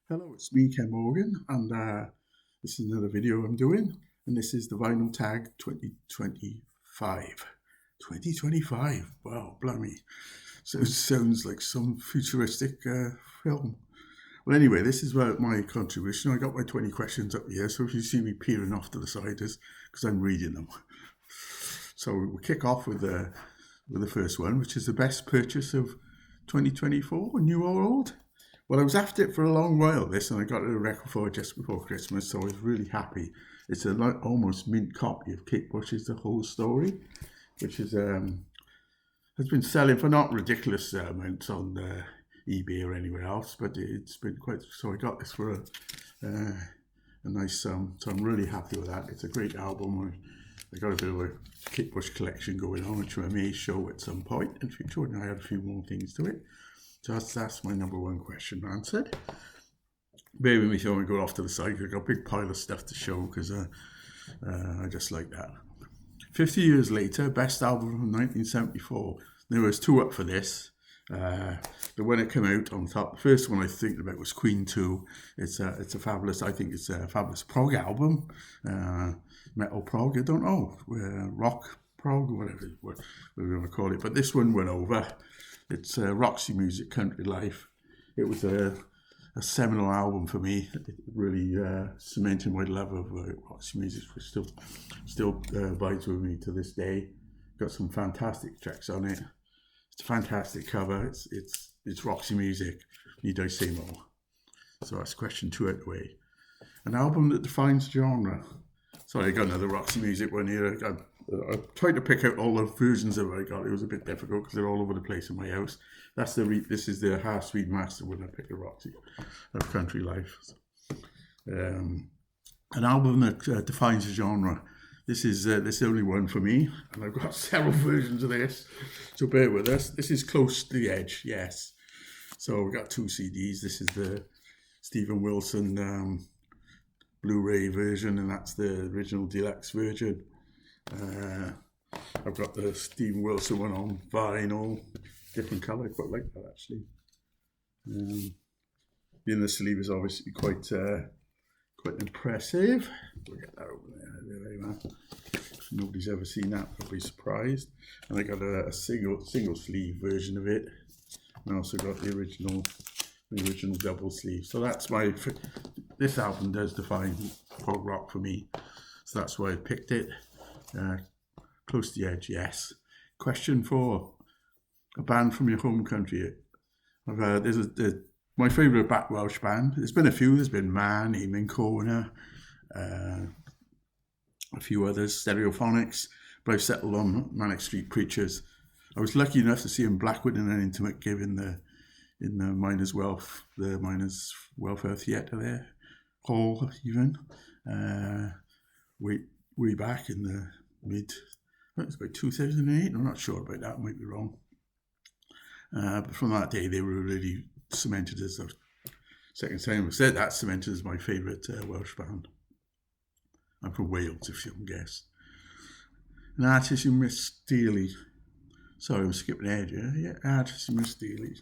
Hello, it's me, Ken Morgan, and this is another video I'm doing, and this is the Vinyl Tag 2025. 2025, wow, blimey. So it sounds like some futuristic film. Well, anyway, this is my contribution. I got my 20 questions up here, so if you see me peering off to the side, it's because I'm reading them. So we'll kick off with the first one, which is the best purchase of 2024, new or old. Well, I was after it for a long while, this, and I got it a record for just before Christmas, so I was really happy. It's a almost mint copy of Kate Bush's The Whole Story, which has been selling for not ridiculous amounts on eBay or anywhere else, but it's been quite. So I got this for a nice sum, so I'm really happy with that. It's a great album. I got a bit of a Kate Bush collection going on, which I may show at some point in future, and I add a few more things to it. So that's my number one question answered. Bear with me till I go off to the side. I've got a big pile of stuff to show because I just like that. 50 years later, best album from 1974. There was two up for this. The one that came out on top, the first one I was thinking about was Queen 2. It's a fabulous, I think it's a fabulous prog album. Metal prog, I don't know. Rock prog, whatever you want to call it. But this one went over. It's Roxy Music, Country Life. It was a seminal album for me. It really cemented my love of Roxy Music, which still vibes with me to this day. Got some fantastic tracks on it. It's a fantastic cover. It's Roxy Music. Need I say more? So that's question two out the way. An album that defines genre. Sorry, I got another Roxy Music one here. I tried to pick out all the versions of it I got. It was a bit difficult because they're all over the place in my house. This is the half speed master when I picked the Roxy of Country Life. An album that defines a genre. This is only one for me, and I've got several versions of this, so bear with us. This is Close to the Edge, yes. So we've got two CDs. This is the Steven Wilson Blu-ray version, and that's the original deluxe version. I've got the Steven Wilson one on vinyl, different colour. I quite like that actually. The inner sleeve is obviously quite impressive. We'll get that over there. If nobody's ever seen that, I'll be surprised. And I got a single sleeve version of it, and I also got the original double sleeve. So that's this album does define prog rock for me. So that's why I picked it. Close to the Edge, yes. Question 4. A band from your home country. There's my favourite back Welsh band. There's been a few. There's been Man, Eamon Corner, a few others, Stereophonics, but I've settled on Manic Street Preachers. I was lucky enough to see them Blackwood in an intimate gig in the Miners' Welfare Theatre there, hall even, way back in the mid. I think it was about 2008. I'm not sure about that. I might be wrong. But from that day, they were really cemented as the second time I said that, cemented as my favourite Welsh band. I'm from Wales, if you can guess. An artist you miss dearly. Sorry, I'm skipping ahead. Yeah, artist you miss dearly.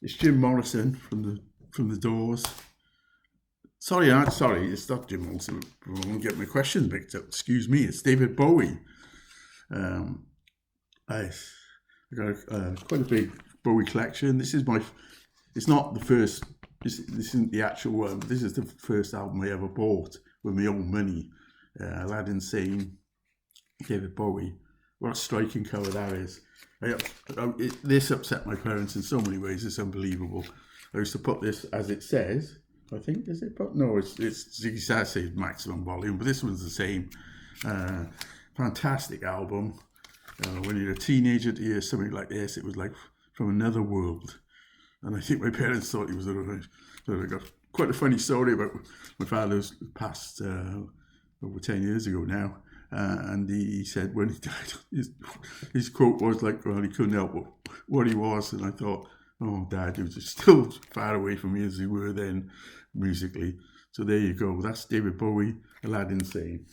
It's Jim Morrison from the Doors. Sorry, it's not Jim Morrison. I won't get my questions picked up. Excuse me, it's David Bowie. I got quite a big Bowie collection. It's not the first. This isn't the actual one. But this is the first album I ever bought with my own money. Aladdin Sane, David Bowie. What a striking cover that is. This upset my parents in so many ways. It's unbelievable. I used to put this as it says. I think does it? But no, it's says maximum volume. But this one's the same. Fantastic album. When you're a teenager to hear something like this, it was like from another world. And I think my parents thought he was alright. So I got quite a funny story about my father's passed over 10 years ago now. And he said when he died, his quote was like, well, he couldn't help what he was. And I thought, oh, Dad, he was still far away from me as he were then musically. So there you go. That's David Bowie, Aladdin Sane.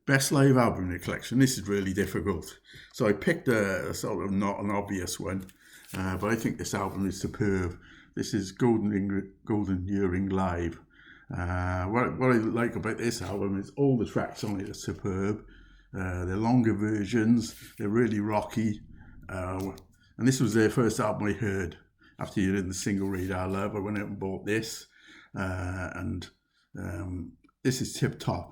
Best live album in the collection. This is really difficult. So I picked a sort of not an obvious one, but I think this album is superb. This is Golden Earring Live. What I like about this album is all the tracks on it are superb. They're longer versions. They're really rocky. And this was their first album I heard after hearing the single Radar Love. I went out and bought this. And this is tip top.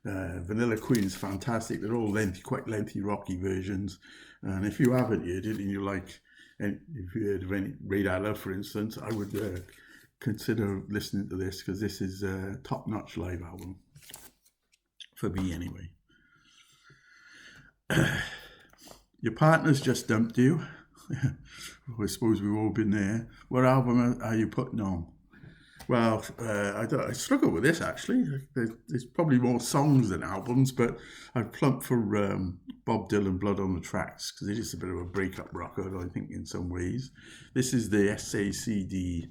Vanilla Queen's fantastic. They're all lengthy, quite lengthy, rocky versions. And if you haven't heard it and you like, and if you heard of any Radar Love, for instance, I would consider listening to this, because this is a top-notch live album for me, anyway. Your partner's just dumped you. I suppose we've all been there. What album are you putting on? Well, I struggle with this, actually. There's probably more songs than albums, but I've plumped for Bob Dylan, Blood on the Tracks, because it is a bit of a breakup rocker, I think, in some ways. This is the SACD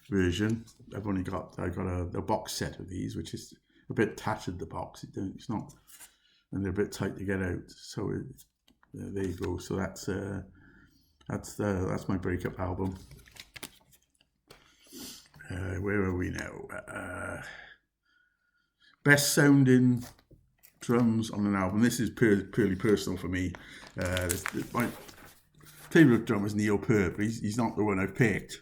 version. I got a box set of these, which is a bit tattered, the box. It's not, and they're a bit tight to get out. So there you go. So that's my breakup album. Where are we now? Best sounding drums on an album. This is purely personal for me. My favourite drummer is Neil Peart, but he's not the one I've picked.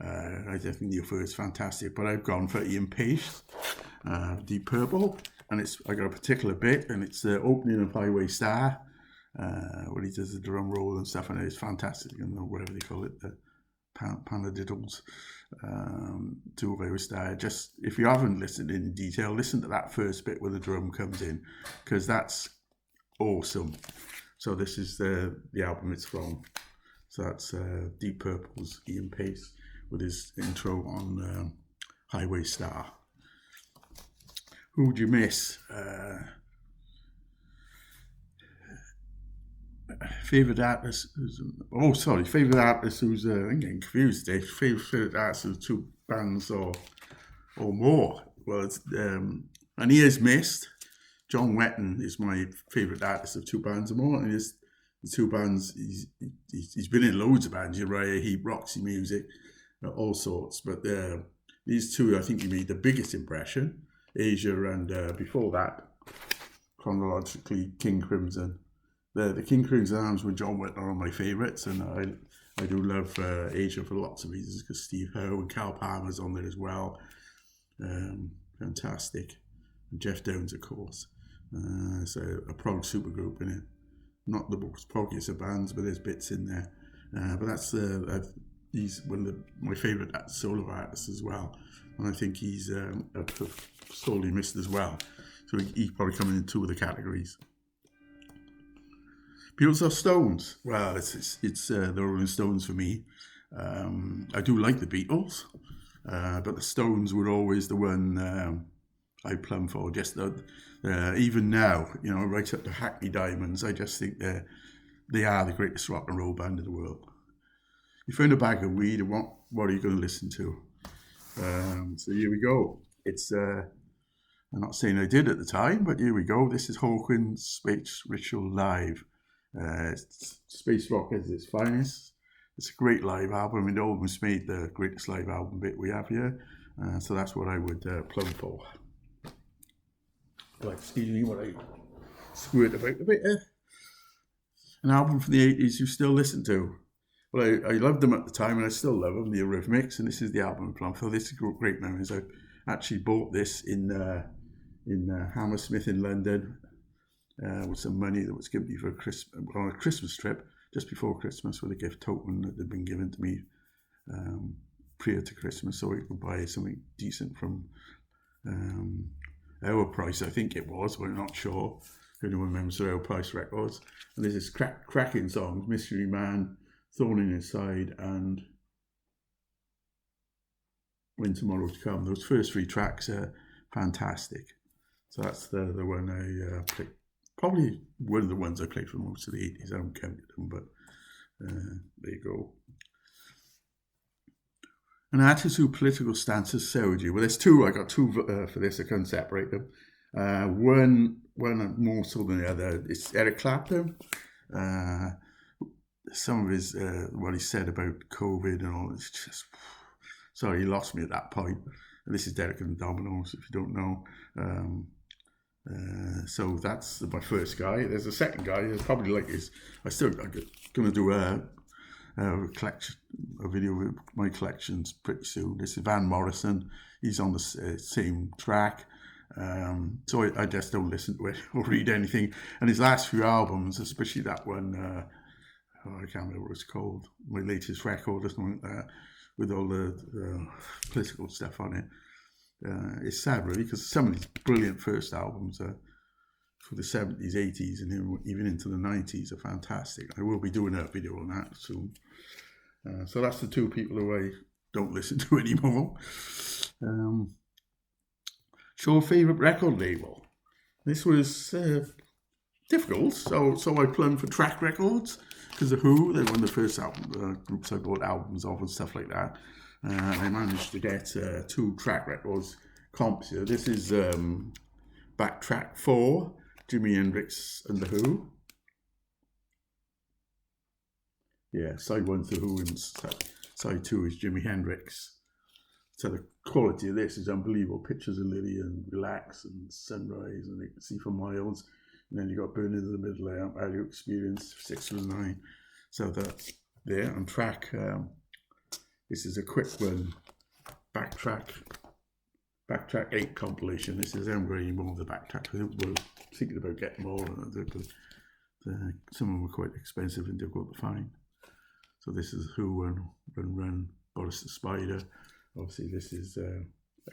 I think Neil Peart is fantastic, but I've gone for Ian Paice, Deep Purple, and I got a particular bit, and it's the opening of Highway Star, where he does the drum roll and stuff, and it's fantastic, and whatever they call it, the panadiddles. To Highway Star. Just, if you haven't listened in detail, listen to that first bit where the drum comes in, because that's awesome. So this is the album it's from. So that's Deep Purple's Ian Paice with his intro on Highway Star. Who would you miss? Favourite artist who's favourite artist who's I'm getting confused today. Favourite artist who's two bands or more. Well, it's and he is missed. John Wetton is my favourite artist of two bands or more, and the two bands he's been in loads of bands, Uriah Heep, Roxy Music, all sorts. But these two, I think, he made the biggest impression. Asia, and before that, chronologically, King Crimson. The King Crimson albums with John Wetton are my favourites, and I do love Asia for lots of reasons, because Steve Howe and Cal Palmer's on there as well. Fantastic. And Jeff Downes, of course. It's a prog supergroup in it. Not the most proggiest of bands, but there's bits in there. But that's he's one of my favourite solo artists as well, and I think he's sorely missed as well. So he's probably coming in two of the categories. Beatles or Stones? Well, it's the Rolling Stones for me. I do like the Beatles, but the Stones were always the one I plumb for. Just even now, right up to Hackney Diamonds, I just think they are the greatest rock and roll band in the world. You find a bag of weed, and what are you going to listen to? So here we go. It's I'm not saying I did at the time, but here we go. This is Hawkwind Space Ritual Live. Space rock at its finest. It's a great live album. It almost made the greatest live album bit we have here. So that's what I would plumb for. Like, excuse me, what I squirt about a bit there. An album from the 80s you still listen to. Well, I loved them at the time, and I still love them, the Eurythmics, and this is the album I plumb for. This is great memories. I actually bought this in Hammersmith in London. With some money that was given me for on a Christmas trip just before Christmas, with a gift token that had been given to me prior to Christmas, so I could buy something decent from Our Price, I think it was, but I'm not sure. If anyone remembers Our Price Records. And there's this cracking songs: Mystery Man, Thorn in His Side, and When Tomorrow's Come. Those first three tracks are fantastic. So that's the one I picked. Probably one of the ones I played for most of the 80s. I haven't counted them, but there you go. An artist whose political stances soured you. Well, there's two. I got two for this. I couldn't separate them. One more so than the other. It's Eric Clapton. Some of his what he said about COVID and all. It's just sorry, he lost me at that point. This is Derek and the Dominoes, if you don't know. So that's my first guy. There's a second guy. It's probably like his. I'm going to do a video with my collections pretty soon. This is Van Morrison. He's on the same track. So I just don't listen to it or read anything. And his last few albums, especially that one, I can't remember what it's called, my latest record or something like that, with all the political stuff on it. It's sad really, because some of these brilliant first albums for the 70s, 80s, and even into the 90s are fantastic. I will be doing a video on that soon. So that's the two people who I don't listen to anymore. Your favourite record label? This was difficult, so I plumbed for Track Records, because The Who, they're one of the first groups I bought albums of and stuff like that. I managed to get 2 Track Records comps here. This is Backtrack 4, Jimi Hendrix and The Who. Yeah, side 1's The Who and side 2 is Jimi Hendrix. So the quality of this is unbelievable. Pictures of Lily and Relax and Sunrise, and you can see for miles. And then you got Burning in the Middle there, Audio Experience 6 and 9. So that's there on track. This is a quick one. Backtrack 8 compilation. This is I'm going more of the Backtrack. We're thinking about getting more. Some of them were quite expensive and difficult to find. So this is Who Run, Boris the Spider. Obviously, this is a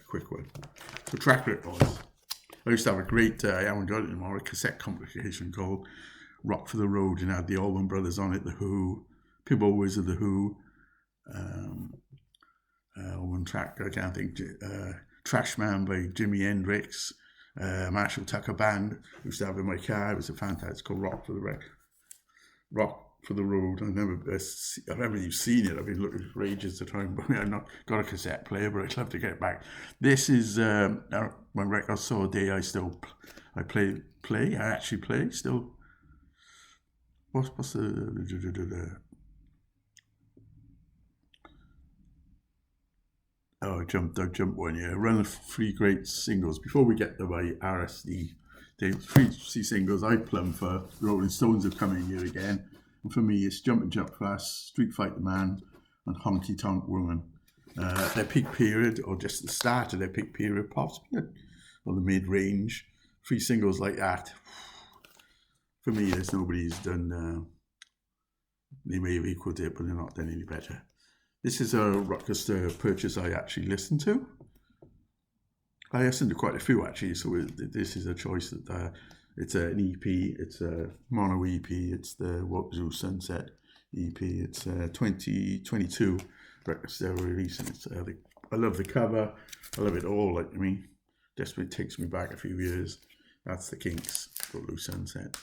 quick one. So Track Records. I used to have a great, I haven't got it anymore, a cassette compilation called Rock for the Road, and had the Allman Brothers on it, The Who, People Always of The Who, one track, I can't think, Trash Man by Jimi Hendrix, Marshall Tucker Band, I used to have in my car. It was a fantastic, it's called Rock for the Road. I remember you've seen it. I've been looking for ages to try and I've not got a cassette player, but I'd love to get it back. This is when Records Saw a Day. I actually play still. What's the Oh, I jumped one, yeah. Run of 3 great singles. Before we get to my RSD, the 3 singles I plumbed for Rolling Stones have come in here again. And for me, it's Jumpin' Jump Fast, Street Fighter Man, and Honky Tonk Woman. Their peak period, or just the start of their peak period, possibly, or the mid-range. 3 singles like that. For me, there's nobody who's done, they may have equaled it, but they're not done any better. This is a Rockcaster purchase I actually listened to. I listened to quite a few actually, so this is a choice that it's an EP, it's a mono EP, it's the Wapzoo Sunset EP, it's 2022 records they're releasing. I love the cover, I love it all. Like, I mean, just it takes me back a few years. That's the Kinks, Wapzoo Sunset.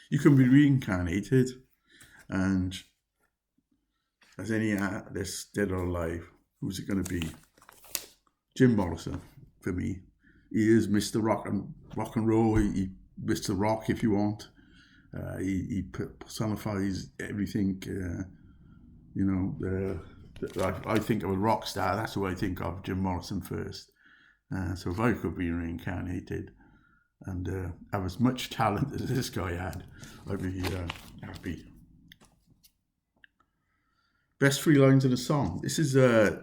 You can be reincarnated, and as any artist, dead or alive, who's it going to be? Jim Morrison, for me. He is Mr. Rock and Roll. He Mr. Rock, if you want. He personifies everything. I think of a rock star. That's who I think of, Jim Morrison first. So if I could be reincarnated and have as much talent as this guy had, I'd be happy. Best 3 lines in a song. This is I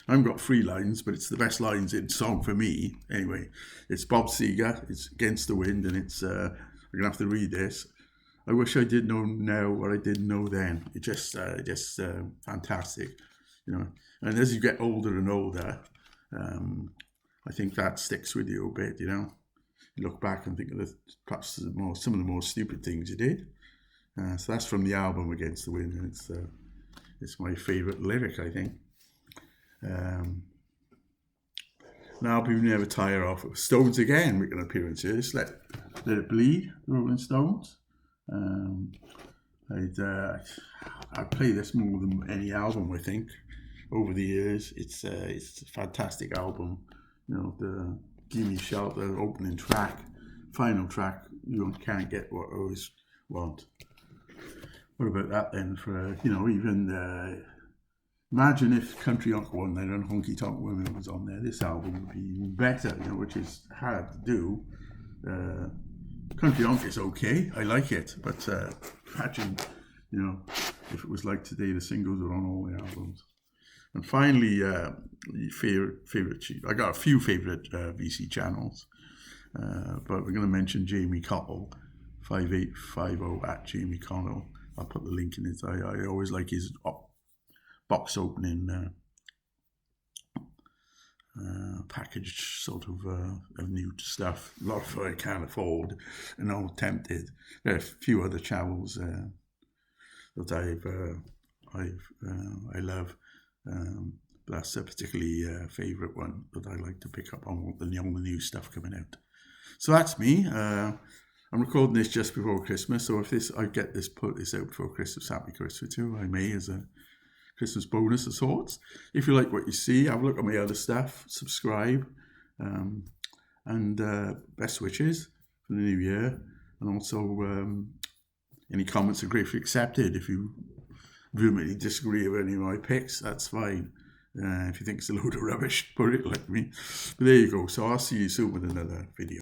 haven't got 3 lines, but it's the best lines in song for me. Anyway, it's Bob Seger. It's Against the Wind, and it's I'm gonna have to read this. I wish I did know now what I didn't know then. It's just fantastic, you know. And as you get older and older, I think that sticks with you a bit, you know. You look back and think of perhaps some of the more stupid things you did. So that's from the album Against the Wind, and it's my favourite lyric, I think. Now people never tire of. Stones again make an appearance here. Just let it bleed, the Rolling Stones. I'd play this more than any album, I think, over the years. It's a fantastic album. You know, the Gimme Shelter opening track, final track. You can't get what I always want. What about that then? For even imagine if Country Uncle One Night and Honky Tonk Women was on there. This album would be even better, which is hard to do. Country Honk is okay, I like it, but imagine, if it was like today, the singles are on all the albums. And finally, favorite. I got a few favorite VC channels, but we're going to mention Jamie Cottle, 5850 at Jamie Cottle. I'll put the link in it. I always like his box opening packaged sort of new stuff. A lot of I can't afford and I'm tempted. There are a few other channels that I love. That's a particularly favourite one that I like to pick up on all the new stuff coming out. So that's me. I'm recording this just before Christmas, so if I put this out before Christmas, happy Christmas too. I may as a Christmas bonus of sorts. If you like what you see, have a look at my other stuff, subscribe, and best wishes for the new year. And also, any comments are gratefully accepted. If you vehemently disagree with any of my picks, that's fine. If you think it's a load of rubbish, put it like me. But there you go. So I'll see you soon with another video.